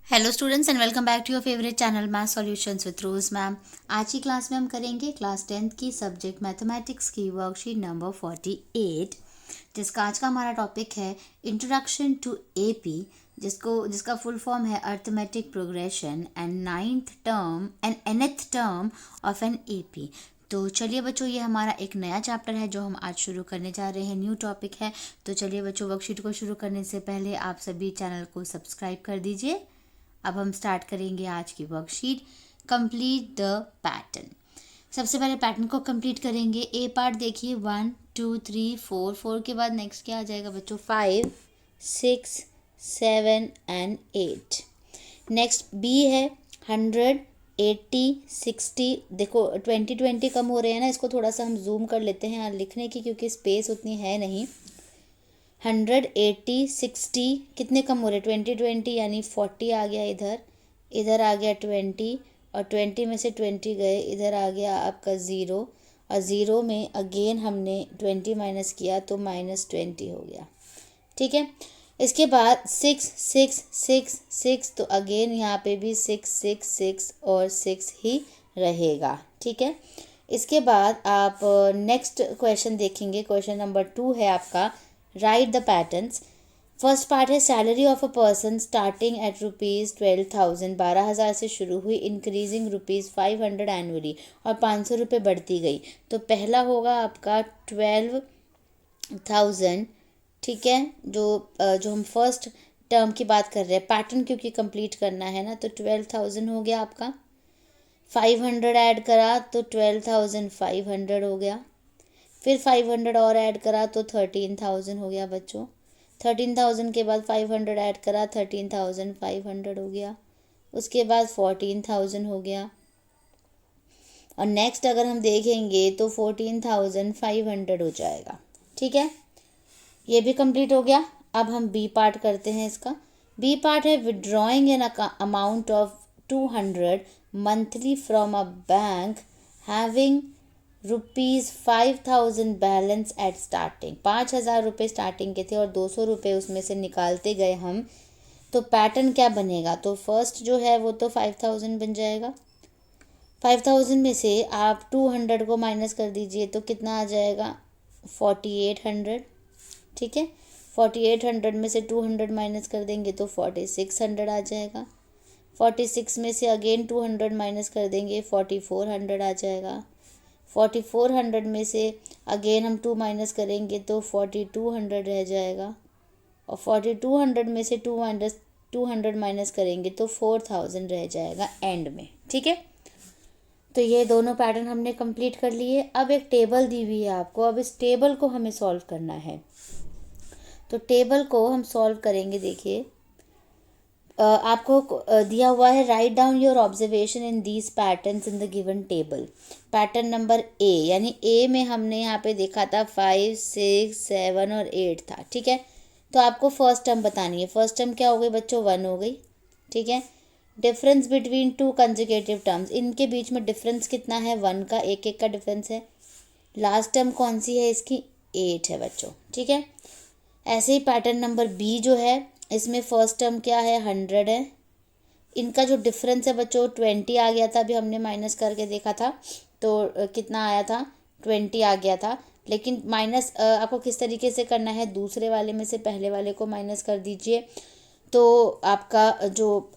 Hello students and welcome back to your favourite channel math solutions with Rose ma'am. आज की class में हम करेंगे क्लास 10th की सब्जेक्ट मैथमेटिक्स की वर्कशीट नंबर 48, जिसका आज का हमारा टॉपिक है इंट्रोडक्शन टू एपी, जिसका फुल फॉर्म है arithmetic progression and nth term of an AP. तो चलिए बच्चों, ये हमारा एक नया चैप्टर है जो हम आज शुरू करने जा रहे हैं, न्यू टॉपिक है। तो चलिए बच्चों, वर्कशीट को शुरू करने से पहले आप सभी चैनल को सब्सक्राइब कर दीजिए। अब हम स्टार्ट करेंगे आज की वर्कशीट। Complete the pattern. सबसे पहले पैटर्न को कंप्लीट करेंगे। ए पार्ट देखिए 1 2 3 4, 4 के बाद नेक्स्ट क्या आ जाएगा बच्चों? 5 6 7 एंड 8। नेक्स्ट बी है 100 80 60। देखो 20 कम हो रहे हैं ना, इसको थोड़ा सा हम जूम कर लेते हैं यहाँ लिखने की, क्योंकि स्पेस उतनी है नहीं। 100 80 60 कितने कम हो रहे? 20 यानी 40 आ गया इधर, इधर आ गया 20 और 20 में से 20 गए, इधर आ गया आपका 0 और 0 में अगेन हमने 20 माइनस किया तो -20 हो गया। ठीक है, इसके बाद 6 6 6 6, तो अगेन यहाँ पे भी 6 6 6 और 6 ही रहेगा। ठीक है, इसके बाद आप नेक्स्ट क्वेश्चन देखेंगे। क्वेश्चन नंबर 2 है आपका, write the patterns. First part है salary of a person starting at ₹12,000, 12,000 से शुरू हुई, इंक्रीजिंग ₹500 एनुअली, और 500 रुपये बढ़ती गई। तो पहला होगा आपका 12,000। ठीक है, जो हम फर्स्ट टर्म की बात कर रहे हैं, पैटर्न क्योंकि कंप्लीट करना है ना, तो 12,000 हो गया आपका। 500 ऐड करा तो 12,500 हो गया। फिर 500 और ऐड करा तो 13,000 हो गया बच्चों। 13,000 के बाद 500 ऐड करा, 13,500 हो गया। उसके बाद 14,000 हो गया, और नेक्स्ट अगर हम देखेंगे तो 14,500 हो जाएगा। ठीक है, ये भी कंप्लीट हो गया। अब हम बी पार्ट करते हैं इसका। बी पार्ट है withdrawing an amount of 200 monthly from a bank having ₹5,000 balance at starting. 5,000 रुपये स्टार्टिंग के थे और 200 रुपये उसमें से निकालते गए हम। तो पैटर्न क्या बनेगा? तो फर्स्ट जो है वो तो 5,000 बन जाएगा। 5,000 में से आप 200 को माइनस कर दीजिए तो कितना आ जाएगा? 4,800। ठीक है, 4,800 में से 200 माइनस कर देंगे तो 4,600 आ जाएगा। 46 में से अगेन 200 माइनस कर देंगे, 4,400 आ जाएगा। 4,400 में से अगेन हम 2 माइनस करेंगे तो 4,200 रह जाएगा, और 4,200 में से 200 माइनस करेंगे तो 4,000 रह जाएगा एंड में। ठीक है, तो ये दोनों पैटर्न हमने कंप्लीट कर लिए। अब एक टेबल दी हुई है आपको, अब इस टेबल को हमें सॉल्व करना है। तो टेबल को हम सॉल्व करेंगे। देखिए आपको दिया हुआ है, write down your observation in these patterns in the given table. Pattern number A, यानी ए में हमने यहाँ पे देखा था 5 6 7 और 8 था। ठीक है, तो आपको फर्स्ट टर्म बतानी है। फर्स्ट टर्म क्या हो गई बच्चों? 1 हो गई। ठीक है, difference between two consecutive terms, इनके बीच में डिफरेंस कितना है? 1 का, एक का डिफरेंस है। लास्ट टर्म कौन सी है इसकी? 8 है बच्चों। ठीक है, ऐसे ही पैटर्न नंबर बी जो है, इसमें फर्स्ट टर्म क्या है? 100 है। इनका जो डिफरेंस है बच्चों 20 आ गया था, अभी हमने माइनस करके देखा था तो कितना आया था? 20 आ गया था। लेकिन माइनस आपको किस तरीके से करना है? दूसरे वाले में से पहले वाले को माइनस कर दीजिए, तो आपका जो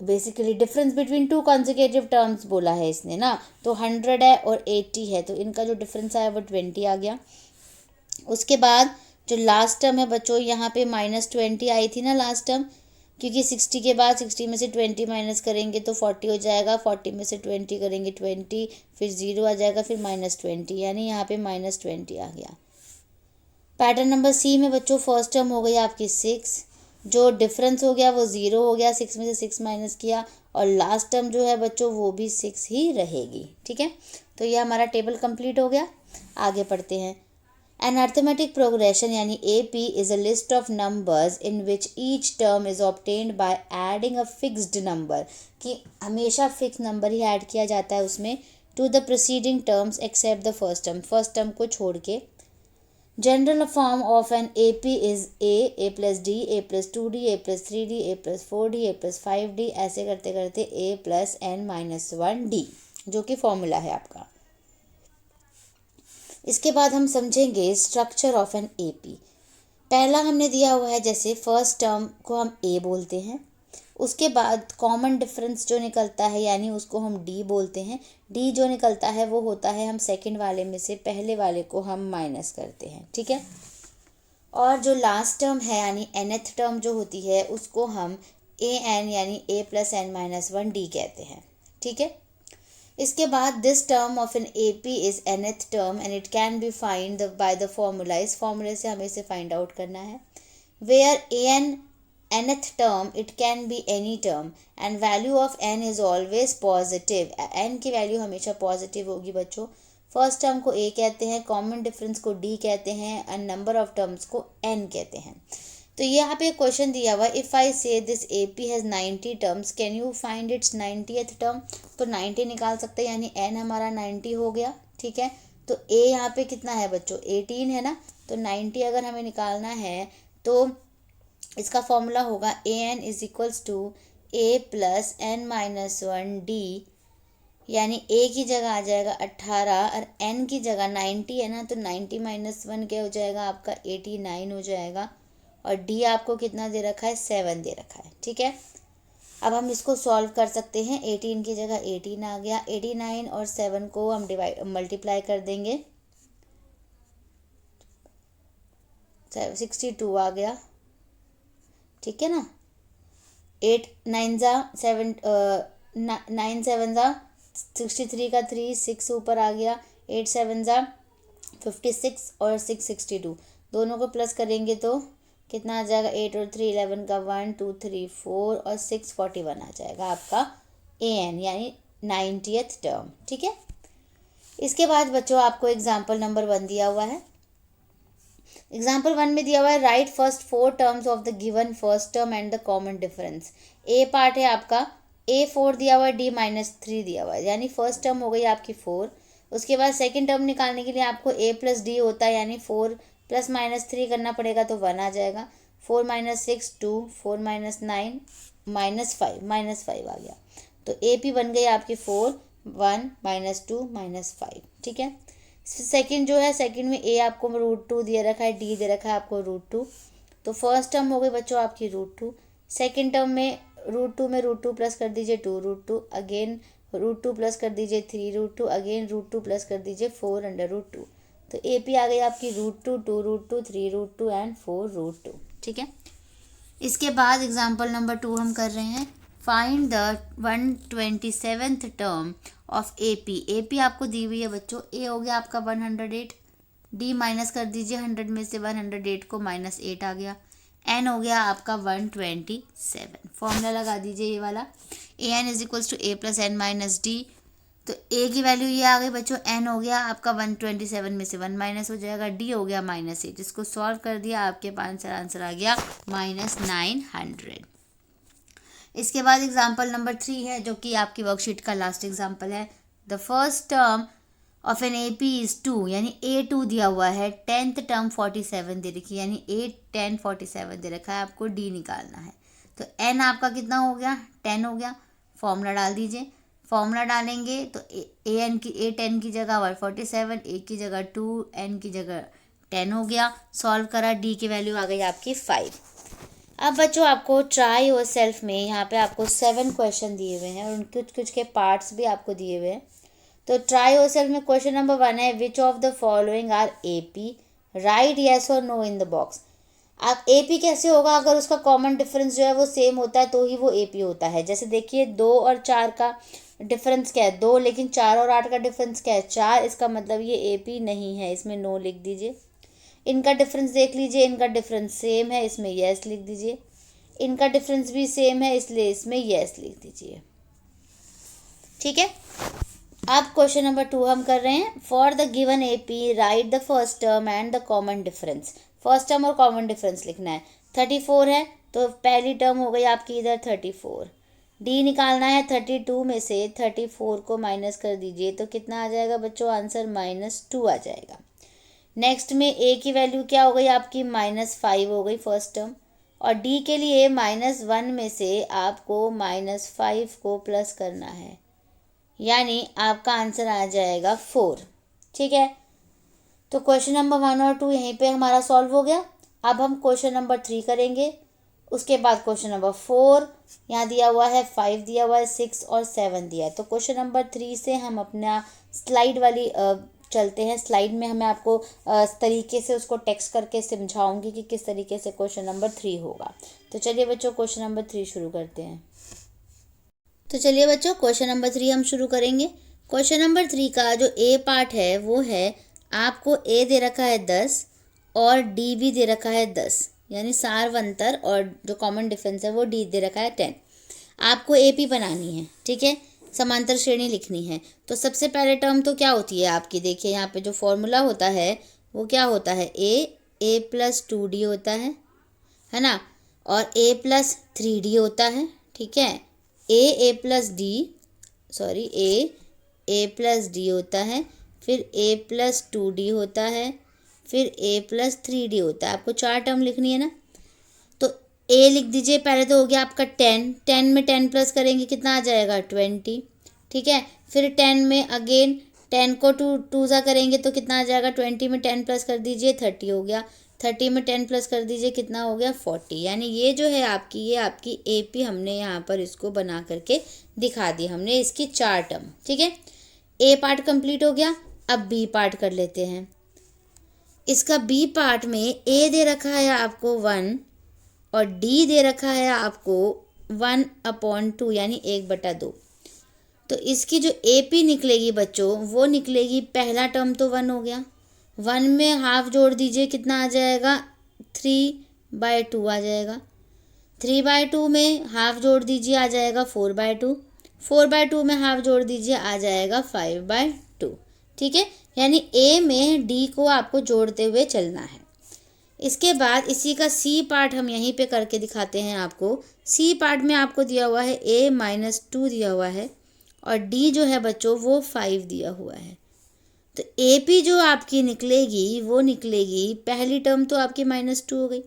basically difference between two consecutive terms बोला है इसने ना, तो 100 है और 80 है, तो इनका जो डिफरेंस आया वो 20 आ गया। उसके बाद जो लास्ट टर्म है बच्चों, यहाँ पे -20 आई थी ना लास्ट टर्म, क्योंकि 60 के बाद 60 में से 20 माइनस करेंगे तो 40 हो जाएगा। 40 में से 20 करेंगे 20, फिर 0 आ जाएगा, फिर -20, यानी यहाँ पे -20 आ गया। पैटर्न नंबर सी में बच्चों फर्स्ट टर्म हो गई आपकी 6, जो डिफरेंस हो गया वो 0 हो गया, 6 में से 6 माइनस किया, और लास्ट टर्म जो है बच्चों वो भी 6 ही रहेगी। ठीक है, तो ये हमारा टेबल कंप्लीट हो गया। आगे पढ़ते हैं। An arithmetic progression यानी AP is a list of numbers in which each term is obtained by adding a fixed number, कि हमेशा फिक्स नंबर ही ऐड किया जाता है उसमें, to the preceding terms except the first term, first term को छोड़ के। General form of an A P is a plus d, a plus 2d, a plus 3d, a plus 4d, a plus 5d, ऐसे करते करते ए plus n minus 1d, जो कि formula है आपका। इसके बाद हम समझेंगे structure of an A P. पहला हमने दिया हुआ है, जैसे फर्स्ट टर्म को हम ए बोलते हैं, उसके बाद कॉमन डिफरेंस जो निकलता है यानी उसको हम डी बोलते हैं। डी जो निकलता है वो होता है, हम सेकंड वाले में से पहले वाले को हम माइनस करते हैं, ठीक है। और जो लास्ट टर्म है यानी nth टर्म जो होती है उसको हम ए एन यानी ए प्लस एन माइनस 1d कहते हैं, ठीक है। इसके बाद this term of an A P is nth term and it can be find by the formula. इस फॉर्मूले से हमें इसे फाइंड आउट करना है। Where a n nth term, it can be any term and value of n is always positive। n की value हमेशा positive होगी बच्चों। फर्स्ट टर्म को a कहते हैं, कॉमन डिफरेंस को d कहते हैं एंड नंबर ऑफ टर्म्स को n कहते हैं। तो यहाँ पे क्वेश्चन दिया हुआ, इफ़ आई से this A P has 90 terms can you find its 90th term. तो 90 निकाल सकते हैं यानी n हमारा 90 हो गया, ठीक है। तो a यहाँ पे कितना है बच्चों, 18 है ना। तो 90 अगर हमें निकालना है तो इसका फॉर्मूला होगा a n is equals to a plus n minus 1d, यानी ए की जगह आ जाएगा 18 और एन की जगह 90 है ना, तो 90 माइनस 1 क्या हो जाएगा आपका 89 हो जाएगा। और डी आपको कितना दे रखा है, 7 दे रखा है, ठीक है। अब हम इसको सॉल्व कर सकते हैं। 18 की जगह 18 आ गया, 89 और 7 को हम मल्टीप्लाई कर देंगे, 62 आ गया, ठीक है ना। 8 9 जा 7 9 7 जा 63 का 3 6 ऊपर आ गया, 8 7 जा 56 और 6 62, दोनों को प्लस करेंगे तो कितना आ जाएगा, 8 और 3 11 का 1 2 3 4 और 6 41 आ जाएगा आपका ए एन यानी 90th टर्म, ठीक है। इसके बाद बच्चों आपको एग्जाम्पल नंबर 1 दिया हुआ है। एग्जाम्पल 1 में दिया हुआ है, right first 4 terms of the given first term and the common difference. A part है आपका, ए 4 दिया हुआ है, डी माइनस 3 दिया हुआ है, यानी फर्स्ट टर्म हो गई आपकी 4। उसके बाद सेकंड टर्म निकालने के लिए आपको ए प्लस डी होता है, यानी 4 प्लस माइनस 3 करना पड़ेगा तो 1 आ जाएगा। 4 माइनस 6 2, 4 माइनस 9 माइनस 5 आ गया। तो ए पी बन गई आपकी 4 1 माइनस 2 माइनस 5, ठीक है। सेकंड जो है, सेकंड में ए आपको √2 दे रखा है, डी दे रखा है आपको √2। तो फर्स्ट टर्म हो गई बच्चों आपकी √2। सेकंड टर्म में √2 में √2 प्लस कर दीजिए 2√2, अगेन √2 प्लस कर दीजिए 3√2, अगेन √2 प्लस कर दीजिए 4√2। तो ए पी आ गई आपकी √2 2√2 3√2 एंड 4√2, ठीक है। इसके बाद एग्जाम्पल नंबर 2 हम कर रहे हैं। Find the 127th term of A P. A P आपको दी हुई है बच्चों, ए हो गया आपका 108, डी माइनस कर दीजिए 100 में से 108 को माइनस 8 आ गया, एन हो गया आपका 127। फॉर्मूला लगा दीजिए ये वाला, a n is equals to a plus n minus d. तो ए की वैल्यू ये आ गई बच्चों, एन हो गया आपका 127 में से 1 माइनस हो जाएगा, डी हो गया -8। इसको सॉल्व कर दिया, आपके पास आंसर आ गया -900। इसके बाद एग्जाम्पल नंबर 3 है, जो कि आपकी वर्कशीट का लास्ट एग्जाम्पल है। The first term of an A P is 2, यानी A2 दिया हुआ है, 10th टर्म 47 दे रखी है, यानी 8 10 47 दे रखा है, आपको डी निकालना है। तो n आपका कितना हो गया, 10 हो गया। फॉर्मूला डाल दीजिए, फॉर्मूला डालेंगे तो ए 10 की जगह 147, ए की जगह 2, एन की जगह 10 हो गया। सॉल्व करा, डी की वैल्यू आ गई आपकी 5। अब बच्चों आपको ट्राई योर सेल्फ में यहाँ पे आपको 7 क्वेश्चन दिए हुए हैं और उन कुछ कुछ के पार्ट्स भी आपको दिए हुए हैं। तो try your self question number 1 है, which of the following are A P, right yes और नो इन द बॉक्स। आप ए पी कैसे होगा, अगर उसका कॉमन डिफरेंस जो है वो सेम होता है तो ही वो ए पी होता है। जैसे देखिए 2 और 4 का डिफरेंस क्या है 2, लेकिन 4 और 8 का डिफरेंस क्या है 4, इसका मतलब ये ए पी नहीं है, इसमें नो लिख दीजिए। इनका डिफरेंस देख लीजिए, इनका डिफरेंस सेम है, इसमें येस लिख दीजिए। इनका डिफरेंस भी सेम है, इसलिए इसमें येस लिख दीजिए, ठीक है। अब क्वेश्चन नंबर 2 हम कर रहे हैं। For the given A P right the first term and the common difference. First term और कॉमन डिफरेंस लिखना है। 34 है तो पहली टर्म हो गई आपकी इधर 34। डी निकालना है, 32 में से 34 को माइनस कर दीजिए तो कितना आ जाएगा बच्चों, आंसर -2 आ जाएगा। नेक्स्ट में ए की वैल्यू क्या हो गई आपकी -5 हो गई फर्स्ट टर्म, और डी के लिए -1 में से आपको -5 को प्लस करना है, यानी आपका आंसर आ जाएगा 4। ठीक है, तो क्वेश्चन नंबर 1 और 2 यहीं पे हमारा सॉल्व हो गया। अब हम क्वेश्चन नंबर 3 करेंगे। उसके बाद क्वेश्चन नंबर 4 यहाँ दिया हुआ है, 5 दिया हुआ है, 6 और 7 दिया है। तो क्वेश्चन नंबर 3 से हम अपना स्लाइड वाली चलते हैं। स्लाइड में मैं आपको तरीके से उसको टेक्स्ट करके समझाऊंगी कि किस तरीके से क्वेश्चन नंबर 3 होगा। तो चलिए बच्चों क्वेश्चन नंबर 3 शुरू करते हैं। तो चलिए बच्चों क्वेश्चन नंबर 3 हम शुरू करेंगे। क्वेश्चन नंबर 3 का जो ए पार्ट है वो है, आपको ए दे रखा है 10 और डी भी दे रखा है 10, यानी सारवंतर और जो कॉमन डिफरेंस है वो डी दे रखा है 10। आपको एपी बनानी है, ठीक है, समांतर श्रेणी लिखनी है। तो सबसे पहले टर्म तो क्या होती है आपकी, देखिए यहाँ पे जो फॉर्मूला होता है वो क्या होता है, ए प्लस 2d होता है ना, और ए प्लस 3d होता है। ठीक है, ए प्लस डी, सॉरी ए प्लस डी होता है, फिर ए प्लस 2d होता है, फिर ए प्लस 3d होता है। आपको 4 टर्म लिखनी है ना, तो ए लिख दीजिए। पहले तो हो गया आपका 10 में 10 प्लस करेंगे कितना आ जाएगा 20। ठीक है, फिर 10 में अगेन 10 को 2 ज़ा करेंगे तो कितना आ जाएगा 20 में 10 प्लस कर दीजिए 30 हो गया, 30 में 10 प्लस कर दीजिए कितना हो गया 40। यानी ये जो है आपकी, ये आपकी एपी हमने यहाँ पर इसको बना करके दिखा दी हमने, इसकी 4 टर्म। ठीक है, ए पार्ट कंप्लीट हो गया। अब बी पार्ट कर लेते हैं। इसका बी पार्ट में ए दे रखा है आपको 1 और डी दे रखा है आपको 1/2 यानी 1/2। तो इसकी जो एपी निकलेगी बच्चों वो निकलेगी, पहला टर्म तो 1 हो गया, 1 में हाफ जोड़ दीजिए कितना आ जाएगा 3/2 आ जाएगा, 3/2 में हाफ जोड़ दीजिए आ जाएगा 4/2, 4/2 में हाफ जोड़ दीजिए आ जाएगा 5/2। ठीक है, यानी ए में डी को आपको जोड़ते हुए चलना है। इसके बाद इसी का सी पार्ट हम यहीं पे करके दिखाते हैं आपको। सी पार्ट में आपको दिया हुआ है a-2 दिया हुआ है और डी जो है बच्चों वो 5 दिया हुआ है। तो एपी जो आपकी निकलेगी वो निकलेगी, पहली टर्म तो आपकी -2 हो गई,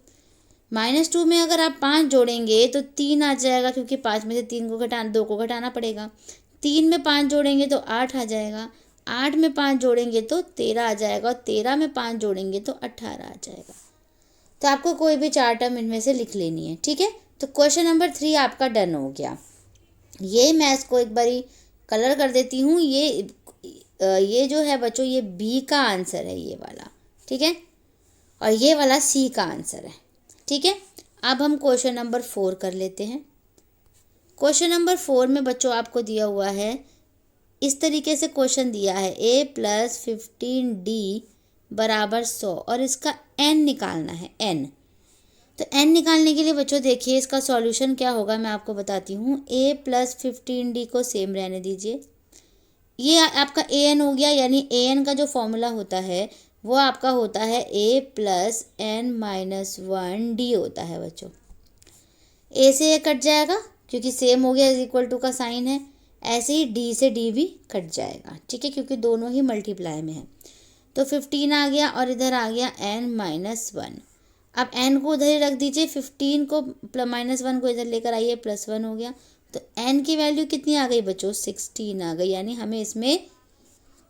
-2 में अगर आप 5 जोड़ेंगे तो 3 आ जाएगा, क्योंकि 5 में से 2 को घटाना पड़ेगा। 3 में 5 जोड़ेंगे तो 8 आ जाएगा, 8 में 5 जोड़ेंगे तो 13 आ जाएगा, और 13 में 5 जोड़ेंगे तो 18 आ जाएगा। तो आपको कोई भी 4 टर्म इनमें से लिख लेनी है। ठीक है, तो क्वेश्चन नंबर 3 आपका डन हो गया। ये मैं इसको एक बारी कलर कर देती हूँ। ये जो है बच्चों ये बी का आंसर है ये वाला, ठीक है, और ये वाला सी का आंसर है। ठीक है, अब हम क्वेश्चन नंबर 4 कर लेते हैं। क्वेश्चन नंबर 4 में बच्चों आपको दिया हुआ है, इस तरीके से क्वेश्चन दिया है a + 15d = 100 और इसका n निकालना है n। तो n निकालने के लिए बच्चों देखिए इसका सॉल्यूशन क्या होगा मैं आपको बताती हूँ। a + 15d को सेम रहने दीजिए, ये आपका an हो गया, यानी an का जो फॉर्मूला होता है वो आपका होता है a + n-1d होता है बच्चों। a से ये कट जाएगा क्योंकि सेम हो गया, = का साइन है। ऐसे ही d से d भी कट जाएगा, ठीक है, क्योंकि दोनों ही मल्टीप्लाई में है। तो 15 आ गया और इधर आ गया n-1। अब n को उधर ही रख दीजिए, 15 को -1 को इधर लेकर आइए, +1 हो गया। तो n की वैल्यू कितनी आ गई बच्चों 16 आ गई, यानी हमें इसमें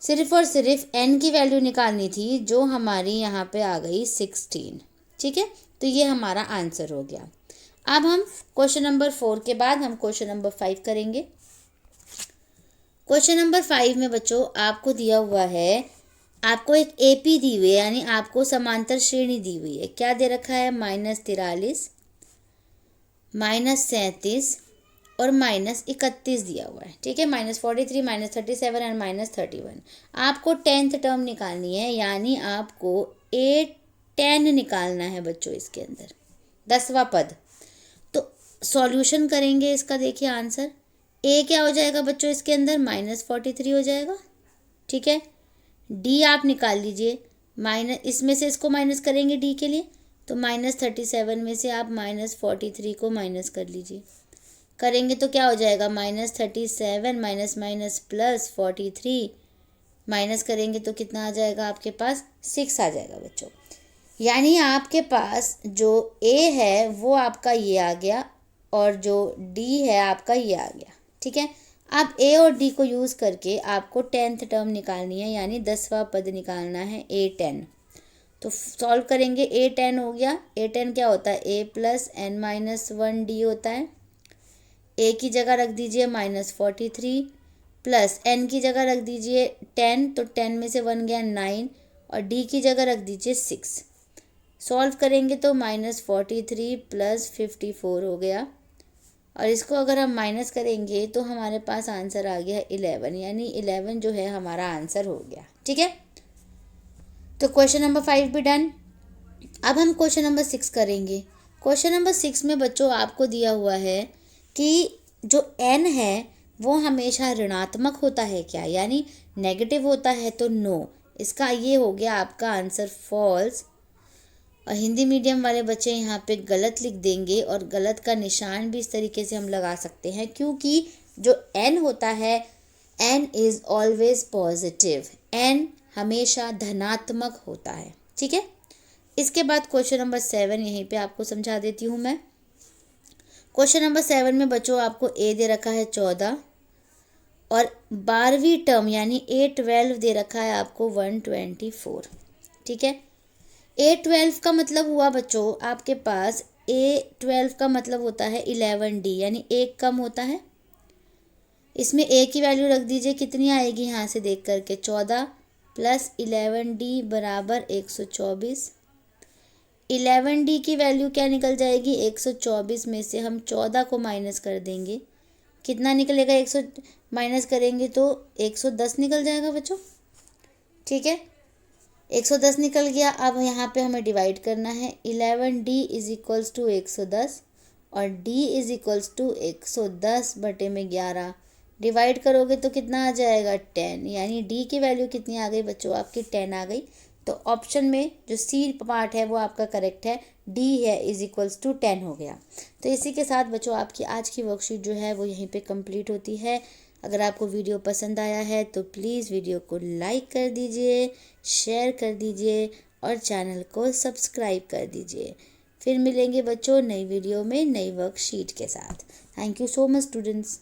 सिर्फ और सिर्फ n की वैल्यू निकालनी थी जो हमारी यहाँ पे आ गई 16। ठीक है, तो ये हमारा आंसर हो गया। अब हम क्वेश्चन नंबर 4 के बाद हम क्वेश्चन नंबर 5 करेंगे। क्वेश्चन नंबर 5 में बच्चों आपको दिया हुआ है, आपको एक एपी दी हुई है, यानी आपको समांतर श्रेणी दी हुई है। क्या दे रखा है -43, -37 और -31 दिया हुआ है। ठीक है, -43, -37 एंड -31। आपको 10th टर्म निकालनी है, यानी आपको A10 निकालना है बच्चों इसके अंदर, 10वां पद। तो सॉल्यूशन करेंगे इसका, देखिए आंसर ए क्या हो जाएगा बच्चों इसके अंदर -43 हो जाएगा। ठीक है, डी आप निकाल लीजिए, इसमें से इसको माइनस करेंगे डी के लिए, तो -37 में से आप -43 को माइनस कर लीजिए, करेंगे तो क्या हो जाएगा -37 - -43 माइनस करेंगे तो कितना आ जाएगा आपके पास, 6 आ जाएगा बच्चों। यानी आपके पास जो ए है वो आपका ये आ गया और जो डी है आपका ये आ गया। ठीक है, अब ए और डी को यूज़ करके आपको 10th टर्म निकालनी है, यानी 10वां पद निकालना है, A10। तो सॉल्व करेंगे, A10 हो गया। A10 क्या होता है, A+n-1 D होता है। ए की जगह रख दीजिए -43 प्लस एन की जगह रख दीजिए 10, तो 10 में से 1 गया 9, और डी की जगह रख दीजिए 6। सॉल्व करेंगे तो -43 + 54 हो गया, और इसको अगर हम माइनस करेंगे तो हमारे पास आंसर आ गया 11, यानी 11 जो है हमारा आंसर हो गया। ठीक है, तो क्वेश्चन नंबर 5 भी डन। अब हम क्वेश्चन नंबर 6 करेंगे। क्वेश्चन नंबर 6 में बच्चों आपको दिया हुआ है कि जो n है वो हमेशा ऋणात्मक होता है क्या, यानी नेगेटिव होता है तो नो। इसका ये हो गया आपका आंसर फॉल्स। और हिंदी मीडियम वाले बच्चे यहाँ पे गलत लिख देंगे, और गलत का निशान भी इस तरीके से हम लगा सकते हैं, क्योंकि जो n होता है, n is always positive, n हमेशा धनात्मक होता है। ठीक है, इसके बाद क्वेश्चन नंबर 7 यहीं पे आपको समझा देती हूँ मैं। क्वेश्चन नंबर 7 में बच्चों आपको ए दे रखा है 14, और 12वीं टर्म यानी A12 दे रखा है आपको 124। ठीक है, A12 का मतलब हुआ बच्चों आपके पास, A12 का मतलब होता है 11D, यानी एक कम होता है। इसमें A की वैल्यू रख दीजिए, कितनी आएगी यहाँ से देख करके, 14 + 11D = 124। 11D की वैल्यू क्या निकल जाएगी, 124 में से हम 14 को माइनस कर देंगे, कितना निकलेगा, 100 माइनस करेंगे तो 110 निकल जाएगा बच्चों। ठीक है, 110 निकल गया। अब यहाँ पे हमें डिवाइड करना है, 11D = 110 और D = 110/11। डिवाइड करोगे तो कितना आ जाएगा, 10, यानी D की वैल्यू कितनी आ गई बच्चों, आपकी 10 आ गई। तो ऑप्शन में जो सी पार्ट है वो आपका करेक्ट है, D है = 10 हो गया। तो इसी के साथ बच्चों आपकी आज की वर्कशीट जो है वो यहीं पे कंप्लीट होती है। अगर आपको वीडियो पसंद आया है तो प्लीज़ वीडियो को लाइक कर दीजिए, शेयर कर दीजिए और चैनल को सब्सक्राइब कर दीजिए। फिर मिलेंगे बच्चों नई वीडियो में नई वर्कशीट के साथ। Thank you so much students.